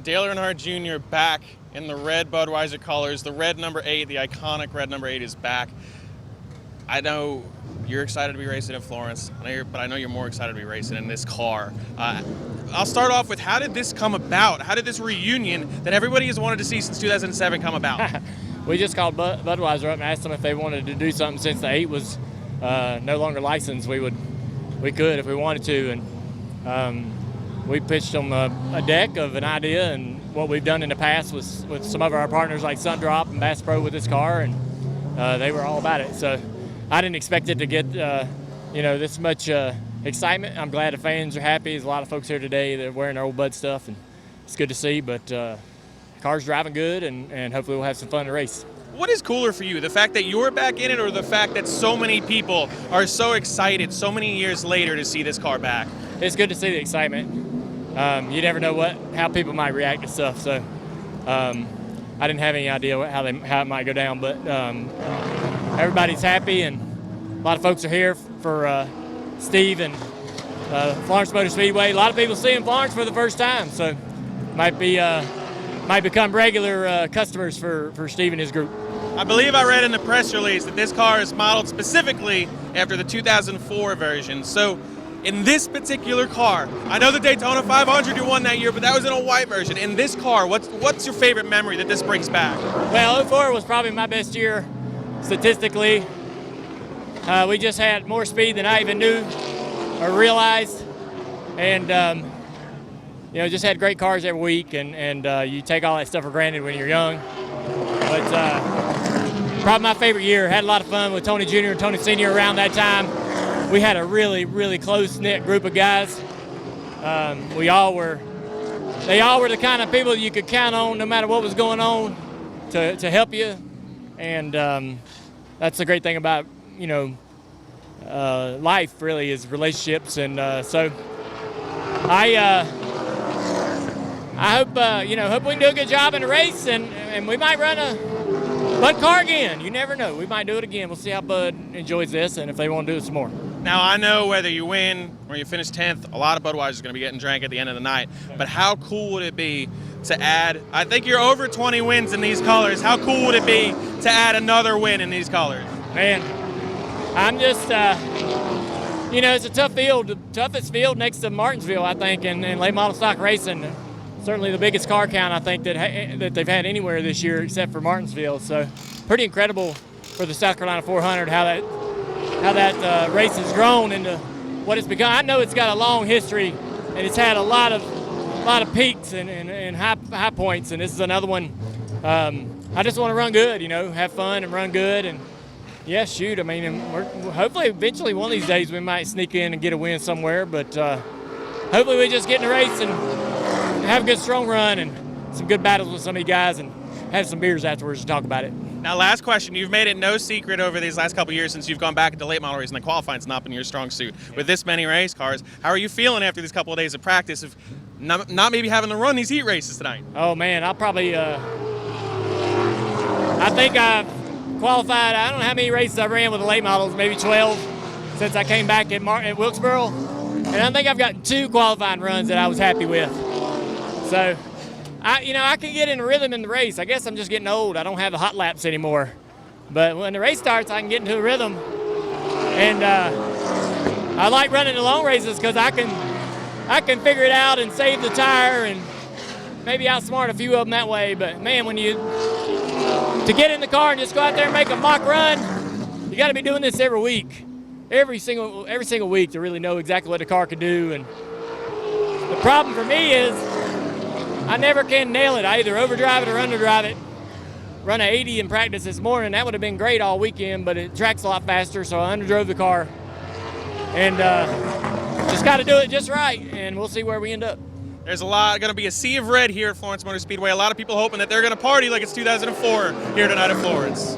Dale Earnhardt Jr. back in the red Budweiser colors. The red number 8, the iconic red number 8 is back. I know you're excited to be racing in Florence, but I know you're more excited to be racing in this car. I'll start off with, how did this come about? How did this reunion that everybody has wanted to see since 2007 come about? We just called Budweiser up and asked them if they wanted to do something since the 8 was no longer licensed. We could if we wanted to, and we pitched them a deck of an idea and what we've done in the past with some of our partners like Sundrop and Bass Pro with this car, and they were all about it. So I didn't expect it to get this much excitement. I'm glad the fans are happy. There's a lot of folks here today that are wearing their old Bud stuff, and it's good to see. But car's driving good, and hopefully we'll have some fun in the race. What is cooler for you, the fact that you're back in it, or the fact that so many people are so excited so many years later to see this car back? It's good to see the excitement. You never know how people might react to stuff, so I didn't have any idea how it might go down, but everybody's happy, and a lot of folks are here for Steve and Florence Motor Speedway. A lot of people seeing Florence for the first time, so might become regular customers for Steve and his group. I believe I read in the press release that this car is modeled specifically after the 2004 version. So in this particular car, I know the Daytona 500 you won that year, but that was in a white version. In this car, what's your favorite memory that this brings back? Well, 04 was probably my best year statistically. We just had more speed than I even knew or realized, and just had great cars every week, and you take all that stuff for granted when you're young. But probably my favorite year. Had a lot of fun with Tony Jr. and Tony Sr. around that time. We had a really, really close-knit group of guys. They all were the kind of people you could count on no matter what was going on to help you. And that's the great thing about, life really, is relationships. And so I hope hope we can do a good job in the race, and we might run a Bud car again. You never know. We might do it again. We'll see how Bud enjoys this and if they want to do it some more. Now, I know whether you win or you finish 10th, a lot of Budweiser is going to be getting drank at the end of the night. But how cool would it be to add, I think you're over 20 wins in these colors. How cool would it be to add another win in these colors? Man, I'm just, it's a tough field, the toughest field next to Martinsville, I think, in late model stock racing. Certainly the biggest car count, I think, that they've had anywhere this year except for Martinsville. So pretty incredible for the South Carolina 400 how that race has grown into what it's become. I know it's got a long history, and it's had a lot of peaks and high points, and this is another one. I just want to run good, have fun and run good, and yeah, shoot. I mean, hopefully eventually one of these days we might sneak in and get a win somewhere, but hopefully we just get in the race and have a good strong run and some good battles with some of you guys and have some beers afterwards to talk about it. Now, last question. You've made it no secret over these last couple of years since you've gone back into late model racing, and qualifying's not been your strong suit. With this many race cars, how are you feeling after these couple of days of practice of not maybe having to run these heat races tonight? Oh, man, I'll probably I think I've qualified, I don't know how many races I've ran with the late models, maybe 12 since I came back at Wilkesboro. And I think I've gotten 2 qualifying runs that I was happy with. So, I can get in a rhythm in the race. I guess I'm just getting old. I don't have the hot laps anymore. But when the race starts, I can get into a rhythm. And I like running the long races because I can figure it out and save the tire and maybe outsmart a few of them that way. But man, to get in the car and just go out there and make a mock run, you got to be doing this every week, every single week, to really know exactly what the car can do. And the problem for me is I never can nail it. I either overdrive it or underdrive it. Run an 80 in practice this morning. That would have been great all weekend, but it tracks a lot faster, so I underdrove the car. And just got to do it just right, and we'll see where we end up. There's going to be a sea of red here at Florence Motor Speedway. A lot of people hoping that they're going to party like it's 2004 here tonight at Florence.